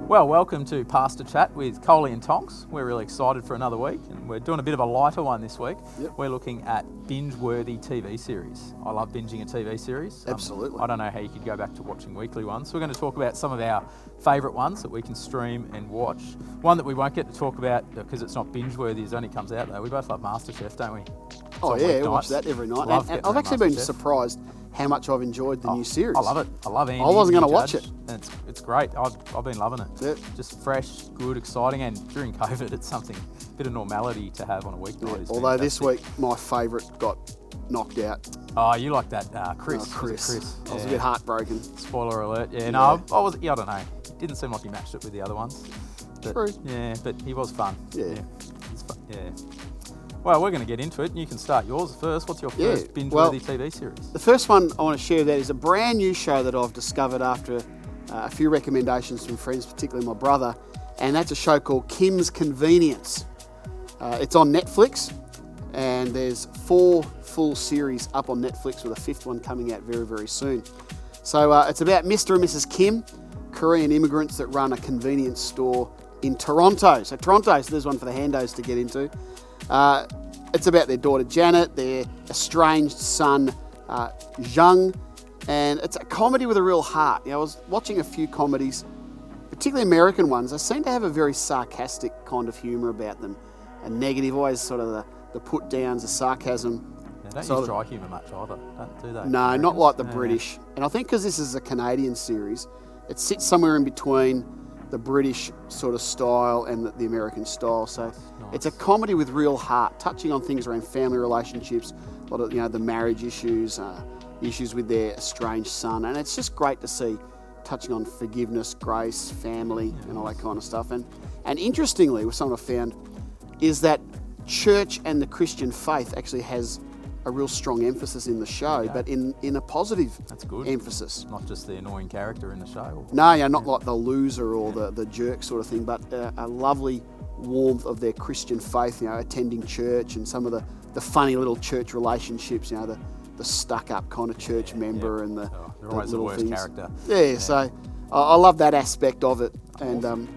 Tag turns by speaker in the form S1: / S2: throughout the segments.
S1: Well, welcome to Pastor Chat with Coley and Tonks. We're really excited for another week, and we're doing a bit of a lighter one this week.
S2: Yep.
S1: We're looking at binge-worthy TV series. I love binging a TV series.
S2: Absolutely.
S1: I don't know how you could go back to watching weekly ones. So we're going to talk about some of our favourite ones that we can stream and watch. One that we won't get to talk about because it's not binge-worthy, it only comes out though. We both love MasterChef, don't we?
S2: Oh yeah, we watch that every night. And I've actually been surprised how much I've enjoyed the new series.
S1: I love it. I love Andy.
S2: I wasn't going to watch it.
S1: And it's great. I've been loving it.
S2: Yep.
S1: Just fresh, good, exciting, and during COVID, it's something, a bit of normality to have on a weeknight.
S2: Yeah. Although this week, my favourite got knocked out.
S1: Oh, you like that Chris.
S2: Chris.
S1: Yeah.
S2: I was a bit heartbroken.
S1: Spoiler alert. Yeah, no, I was. Yeah, I don't know. It didn't seem like he matched it with the other ones. But,
S2: True.
S1: Yeah, but he was fun.
S2: Yeah.
S1: It's fun. Yeah. Well, we're going to get into it, and you can start yours first. What's your first binge-worthy TV series? The
S2: first one I want to share that is a brand new show that I've discovered after a few recommendations from friends, particularly my brother, and that's a show called Kim's Convenience. It's on Netflix, and there's 4 full series up on Netflix with a 5th one coming out very, very soon. So it's about Mr. and Mrs. Kim, Korean immigrants that run a convenience store in Toronto. So there's one for the handos to get into. It's about their daughter Janet, their estranged son Zhang, and it's a comedy with a real heart. You know, I was watching a few comedies, particularly American ones. They seem to have a very sarcastic kind of humour about them, a negative, always sort of the put downs, the sarcasm.
S1: They don't use dry humour much either, do they?
S2: No, not like the British. And I think because this is a Canadian series, it sits somewhere in between the British sort of style and the American style. So it's a comedy with real heart, touching on things around family relationships, a lot of the marriage issues, issues with their estranged son, and it's just great to see touching on forgiveness, grace, family, and all that kind of stuff. And interestingly, with something I found is that church and the Christian faith actually has a real strong emphasis in the show, but in a positive emphasis.
S1: Not just the annoying character in the show.
S2: No, not like the loser or the jerk sort of thing, but a lovely warmth of their Christian faith, attending church and some of the funny little church relationships, the stuck-up kind of church member and the
S1: they're always the worst character.
S2: Yeah, so I love that aspect of it, and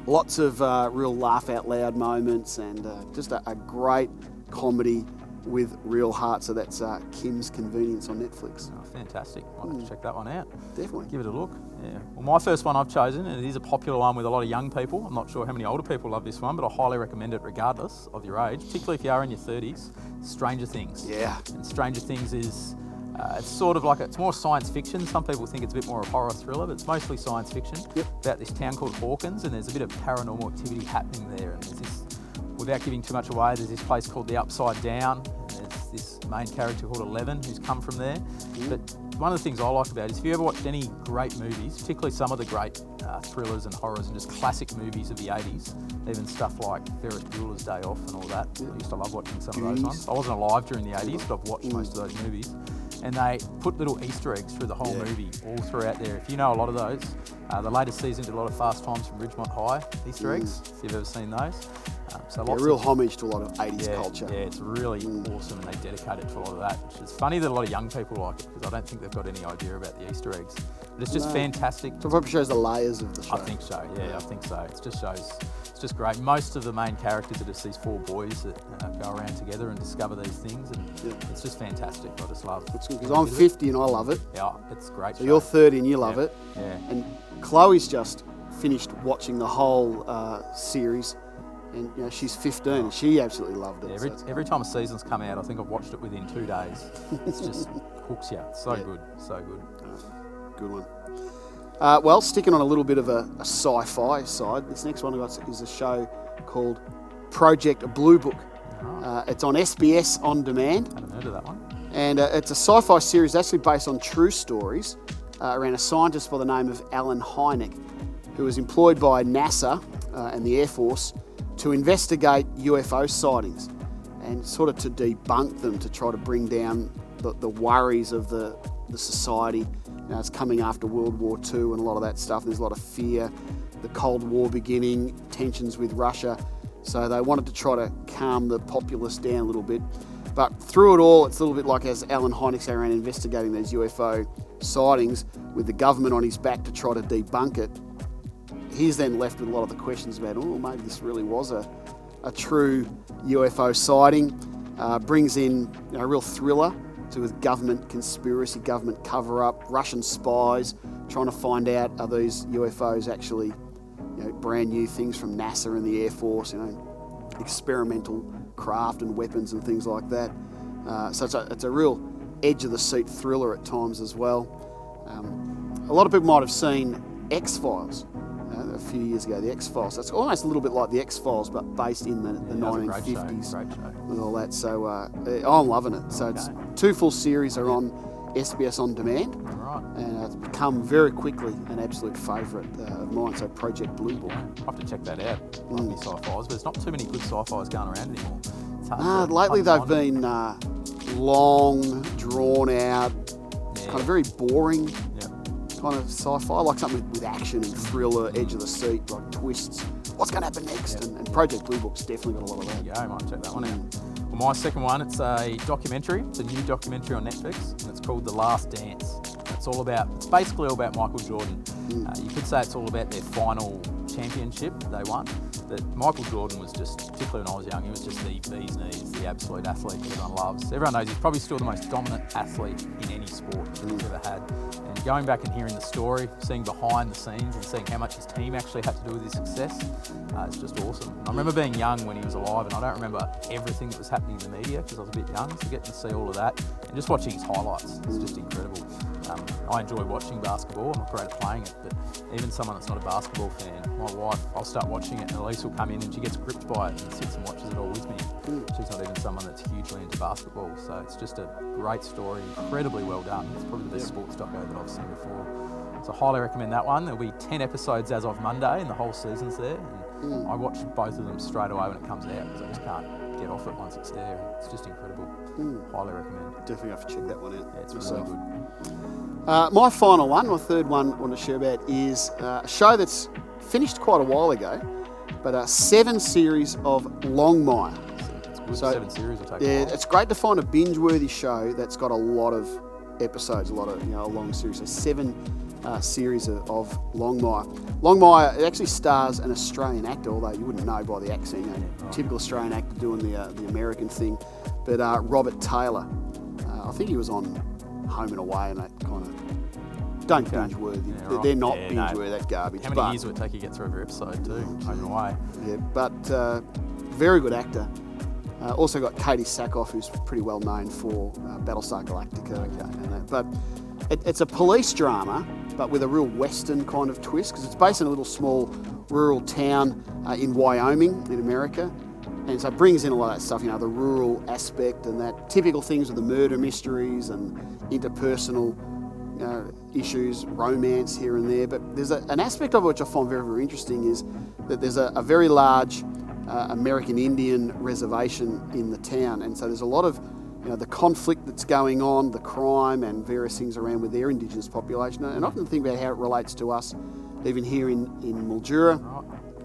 S2: lots of real laugh-out-loud moments, and just a great comedy with real heart. So that's Kim's Convenience on Netflix.
S1: Oh, fantastic. I'll have to check that one out.
S2: Definitely.
S1: Give it a look. Yeah. Well, my first one I've chosen, and it is a popular one with a lot of young people. I'm not sure how many older people love this one, but I highly recommend it regardless of your age, particularly if you are in your 30s. Stranger Things.
S2: Yeah.
S1: And Stranger Things is, it's sort of like, it's more science fiction. Some people think it's a bit more of a horror thriller, but it's mostly science fiction.
S2: Yep.
S1: About this town called Hawkins, and there's a bit of paranormal activity happening there. And there's this, without giving too much away, there's this place called the Upside Down. There's this main character called Eleven who's come from there. But one of the things I like about it is if you ever watched any great movies, particularly some of the great thrillers and horrors and just classic movies of the 80s, even stuff like Ferris Bueller's Day Off and all that. I used to love watching some of those ones. I wasn't alive during the 80s, but I've watched most of those movies. And they put little Easter eggs through the whole movie, all throughout there. If you know a lot of those, the latest season did a lot of Fast Times from Ridgemont High Easter eggs, if you've ever seen those. So lots
S2: real homage to a lot of 80s culture.
S1: Yeah, it's really awesome, and they dedicate it to a lot of that. It's funny that a lot of young people like it, because I don't think they've got any idea about the Easter eggs. But it's just fantastic.
S2: So it probably shows the layers of the show.
S1: I think so, I think so. It just shows, it's just great. Most of the main characters are just these 4 boys that go around together and discover these things, and it's just fantastic. I just love it.
S2: It's good, because I'm 50 and I love it.
S1: Yeah, it's great.
S2: So you're 30 and you love it.
S1: Yeah.
S2: And Chloe's just finished watching the whole series. And she's 15 and she absolutely loved it.
S1: Yeah, every time a season's come out, I think I've watched it within 2 days. It's just hooks you. So good, so good.
S2: Good one. Well, sticking on a little bit of a sci-fi side, this next one I got is a show called Project Blue Book. It's on SBS On Demand.
S1: I haven't heard of that one.
S2: And it's a sci-fi series actually based on true stories around a scientist by the name of Alan Hynek, who was employed by NASA and the Air Force to investigate UFO sightings and sort of to debunk them, to try to bring down the worries of the society. It's coming after World War II and a lot of that stuff. There's a lot of fear, the Cold War beginning, tensions with Russia. So they wanted to try to calm the populace down a little bit. But through it all, it's a little bit like as Alan Hynek's around investigating these UFO sightings with the government on his back to try to debunk it. he's then left with a lot of the questions about, maybe this really was a true UFO sighting. Brings in a real thriller with government conspiracy, government cover-up, Russian spies trying to find out, are these UFOs actually brand new things from NASA and the Air Force, experimental craft and weapons and things like that. So it's a real edge-of-the-seat thriller at times as well. A lot of people might have seen X-Files a few years ago, the X-Files. It's almost a little bit like the X-Files, but based in the 1950s.
S1: Great show.
S2: With all that. So I'm loving it. So it's 2 full series are on SBS On Demand.
S1: Right.
S2: And it's become very quickly an absolute favourite of mine. So Project Blue Book.
S1: I'll have to check that out. Love me sci-fis, but there's not too many good sci-fis going around anymore. It's hard
S2: lately they've been long, drawn out, kind of very boring kind of sci-fi. I like something with action and thriller, edge of the seat, like twists. What's going to happen next? And Project Blue Book's definitely got a lot of that.
S1: There you go, I might check that one out. Well, my second one, it's a documentary. It's a new documentary on Netflix, and it's called The Last Dance. It's basically all about Michael Jordan. You could say it's all about their final championship they won. But Michael Jordan was just, particularly when I was young, he was just the bee's knees, the absolute athlete that everyone loves. Everyone knows he's probably still the most dominant athlete in any sport that he's ever had. And going back and hearing the story, seeing behind the scenes and seeing how much his team actually had to do with his success, it's just awesome. And I remember being young when he was alive, and I don't remember everything that was happening in the media because I was a bit young, so getting to see all of that and just watching his highlights, it's just incredible. I enjoy watching basketball. I'm not great at playing it, but even someone that's not a basketball fan, my wife, I'll start watching it and Elise will come in and she gets gripped by it and sits and watches it all with me. She's not even someone that's hugely into basketball, so it's just a great story, incredibly well done. It's probably the best sports doco that I've seen before. So I highly recommend that one. There'll be 10 episodes as of Monday and the whole season's there. And I watch both of them straight away when it comes out because I just can't get off it once it's there. It's just incredible. Highly recommend.
S2: Definitely have to check that one out.
S1: Yeah, it's really good.
S2: My final one, my third one I want to share about is a show that's finished quite a while ago, but a 7 series of Longmire.
S1: It's good. 7 series will take a while.
S2: It's great to find a binge-worthy show that's got a lot of episodes, a lot of a long series. So 7 series of Longmire. Longmire, it actually stars an Australian actor, although you wouldn't know by the accent, typical Australian actor doing the American thing. But Robert Taylor, I think he was on Home and Away and that kind of. Don't binge-worthy. They're not binge-worthy, that's garbage.
S1: How many years would it take you to get through every episode too? Home and Away.
S2: Yeah, but very good actor. Also got Katie Sackhoff, who's pretty well known for Battlestar Galactica. And that. But it's a police drama, but with a real Western kind of twist, because it's based in a little small rural town in Wyoming in America. And so it brings in a lot of that stuff, the rural aspect and that typical things with the murder mysteries and interpersonal issues, romance here and there. But there's an aspect of it which I find very, very interesting is that there's a very large American Indian reservation in the town. And so there's a lot of the conflict that's going on, the crime and various things around with their Indigenous population. And I often think about how it relates to us, even here in Mildura,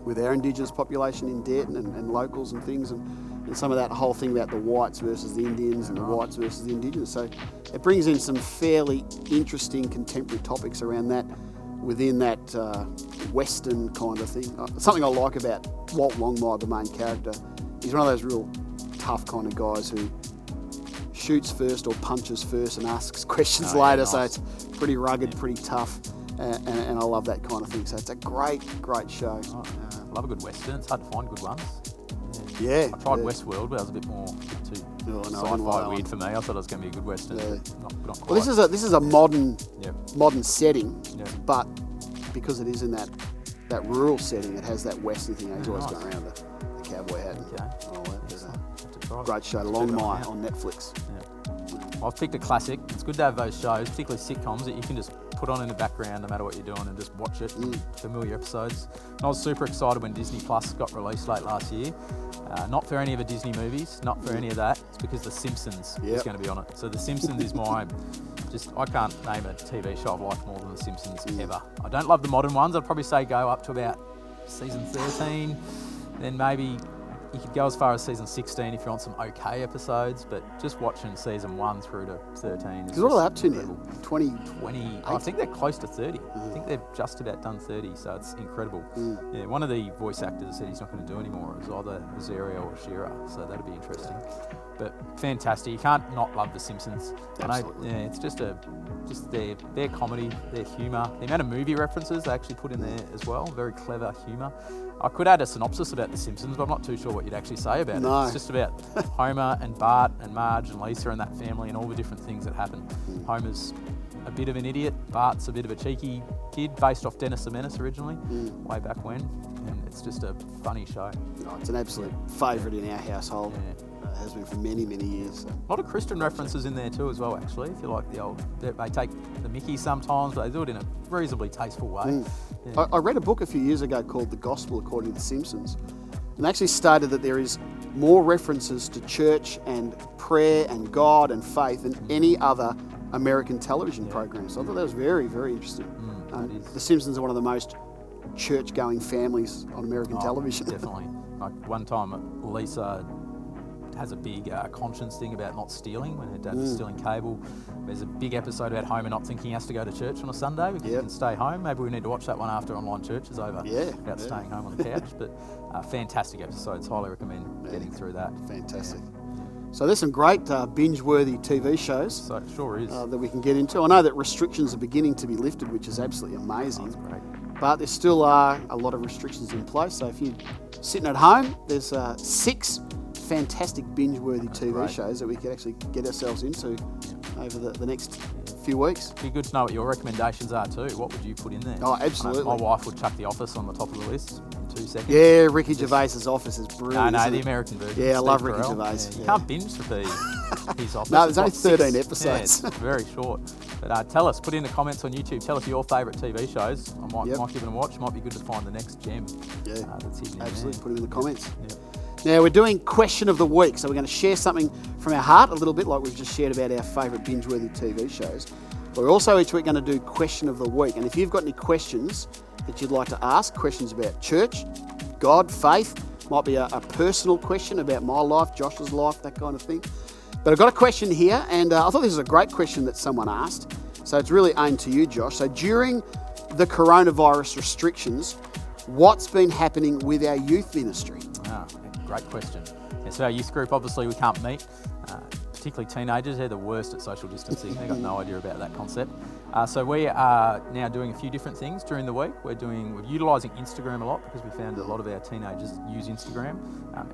S2: with our Indigenous population in Denton and locals and things, and some of that whole thing about the whites versus the Indians and the whites versus the Indigenous. So it brings in some fairly interesting contemporary topics around that within that Western kind of thing. Something I like about Walt Longmire, the main character, he's one of those real tough kind of guys who shoots first or punches first and asks questions later. Nice. So it's pretty rugged, pretty tough. And I love that kind of thing. So it's a great, great show.
S1: Love a good Western. It's hard to find good ones.
S2: Yeah.
S1: I tried Westworld, but that was a bit more sci-fi weird for me. I thought it was going to be a good Western.
S2: Yeah.
S1: Not quite.
S2: Well, this is a modern setting, but because it is in that rural setting, it has that Western thing. He's always going around the cowboy hat. And all that. There's a great show, Longmire on Netflix.
S1: Yeah. I've picked a classic. It's good to have those shows, particularly sitcoms, that you can just put on in the background no matter what you're doing and just watch it. Familiar episodes. And I was super excited when Disney Plus got released late last year. Not for any of the Disney movies, not for any of that. It's because The Simpsons is going to be on it. So The Simpsons is I can't name a TV show I've liked more than The Simpsons ever. I don't love the modern ones. I'd probably say go up to about season 13, then maybe you could go as far as season 16 if you want some okay episodes, but just watching season 1 through to 13 is
S2: What are they up to
S1: incredible.
S2: now? 20?
S1: 20, I think they're close to 30. I think they've just about done 30, so it's incredible. Yeah, one of the voice actors said he's not going to do anymore. It was either Azaria or Shira, so that'll be interesting. But fantastic. You can't not love The Simpsons.
S2: Absolutely.
S1: Yeah, it's just their comedy, their humour, the amount of movie references they actually put in there as well. Very clever humour. I could add a synopsis about The Simpsons, but I'm not too sure what you'd actually say about it. It's just about Homer and Bart and Marge and Lisa and that family and all the different things that happen. Homer's a bit of an idiot. Bart's a bit of a cheeky kid, based off Dennis the Menace originally, way back when. And it's just a funny show.
S2: Oh, it's an absolute favourite in our household.
S1: Yeah.
S2: Has been for many, many years. So.
S1: A lot of Christian references in there too as well, actually. If you like the old... They take the Mickey sometimes, but they do it in a reasonably tasteful way. Yeah.
S2: I read a book a few years ago called The Gospel According to The Simpsons, and they actually stated that there is more references to church and prayer and God and faith than any other American television program. So I thought that was very, very interesting. The Simpsons are one of the most church-going families on American television.
S1: Definitely. Like one time, Lisa has a big conscience thing about not stealing when her dad was stealing cable. There's a big episode about Homer not thinking he has to go to church on a Sunday because he can stay home. Maybe we need to watch that one after online church is over. About staying home on the couch. But fantastic episodes. Highly recommend getting through that.
S2: Fantastic. So there's some great binge-worthy TV shows.
S1: So it sure is.
S2: That we can get into. I know that restrictions are beginning to be lifted, which is absolutely amazing.
S1: That's great.
S2: But there still are a lot of restrictions in place. So if you're sitting at home, there's 6 fantastic binge-worthy TV shows that we could actually get ourselves into over the next few weeks.
S1: It'd be good to know what your recommendations are too. What would you put in there?
S2: Oh, absolutely.
S1: My wife would chuck The Office on the top of the list in 2 seconds.
S2: Yeah, Ricky Gervais's Office is brilliant.
S1: No, the American version.
S2: Yeah, I love Ricky
S1: Carell.
S2: Gervais.
S1: Yeah, you can't binge his Office.
S2: No, there's only
S1: It's got
S2: 13
S1: 6.
S2: episodes.
S1: Yeah, it's very short. But tell us, put in the comments on YouTube, tell us your favourite TV shows. I might give them a watch. Might be good to find the next gem that's hidden in
S2: Absolutely,
S1: there.
S2: put it in the comments.
S1: Yeah.
S2: Now, we're doing Question of the Week, so we're going to share something from our heart a little bit like we've just shared about our favourite binge-worthy TV shows. But we're also each week going to do Question of the Week. And if you've got any questions that you'd like to ask, questions about church, God, faith, might be a personal question about my life, Josh's life, that kind of thing. But I've got a question here, and I thought this was a great question that someone asked. So it's really aimed to you, Josh. So during the coronavirus restrictions, what's been happening with our youth ministry?
S1: Great question. Yeah, so our youth group, obviously we can't meet, particularly teenagers. They're the worst at social distancing. They've got no idea about that concept. So we are now doing a few different things during the week. We're utilising Instagram a lot because we found a lot of our teenagers use Instagram,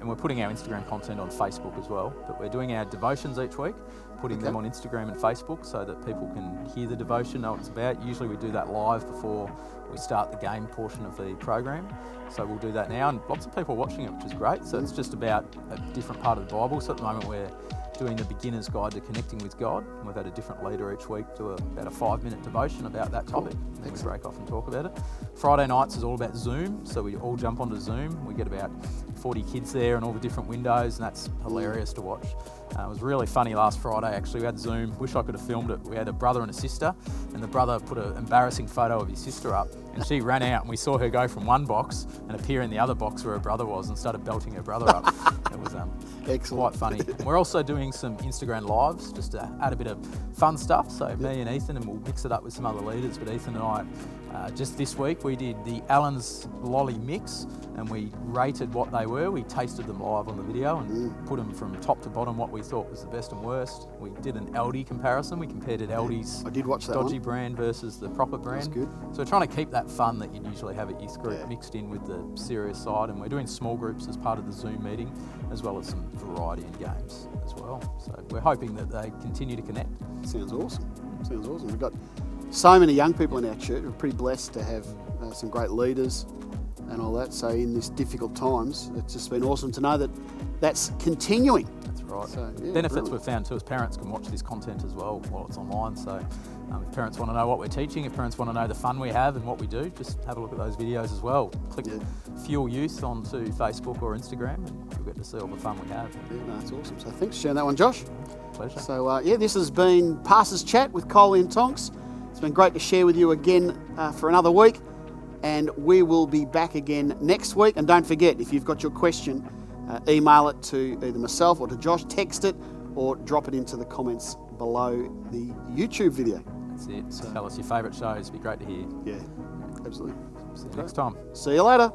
S1: and we're putting our Instagram content on Facebook as well. But we're doing our devotions each week, putting them on Instagram and Facebook so that people can hear the devotion, know what it's about. Usually we do that live before we start the game portion of the program. So we'll do that now, and lots of people are watching it, which is great. So it's just about a different part of the Bible. So at the moment we're doing the beginner's guide to connecting with God. And we've had a different leader each week do about a 5-minute devotion about that topic. And we break off and talk about it. Friday nights is all about Zoom. So we all jump onto Zoom. We get about 40 kids there and all the different windows, and that's hilarious to watch. It was really funny last Friday, actually. We had Zoom. Wish I could have filmed it. We had a brother and a sister, and the brother put an embarrassing photo of his sister up, and she ran out, and we saw her go from one box and appear in the other box where her brother was and started belting her brother up. It was quite funny. And we're also doing some Instagram lives just to add a bit of fun stuff. So me and Ethan, and we'll mix it up with some other leaders, but Ethan and I, just this week, we did the Allen's Lolly Mix, and we rated what they were. We tasted them live on the video and put them from top to bottom what we thought was the best and worst. We did an Aldi comparison. We compared it Aldi's
S2: I did watch that
S1: dodgy brand versus the proper brand.
S2: That's good.
S1: So we're trying to keep that fun that you'd usually have at youth group mixed in with the serious side, and we're doing small groups as part of the Zoom meeting, as well as some variety in games as well. So we're hoping that they continue to connect.
S2: Sounds awesome. Sounds awesome. We've got so many young people in our church. We're pretty blessed to have some great leaders and all that. So in these difficult times, it's just been awesome to know that that's continuing.
S1: That's right.
S2: So,
S1: benefits
S2: brilliant.
S1: we've found too is parents can watch this content as well while it's online. So if parents want to know what we're teaching, if parents want to know the fun we have and what we do, just have a look at those videos as well. Click Fuel Youth onto Facebook or Instagram, and you'll get to see all the fun we have.
S2: Yeah, no, that's awesome. So thanks for sharing that one, Josh.
S1: Pleasure.
S2: So this has been Pastor's Chat with Coley and Tonks. It's been great to share with you again for another week, and we will be back again next week. And don't forget, if you've got your question, email it to either myself or to Josh, text it, or drop it into the comments below the YouTube video.
S1: That's it. Tell us your favourite shows. It'd be great to hear.
S2: Yeah, absolutely.
S1: See you next time.
S2: See you later.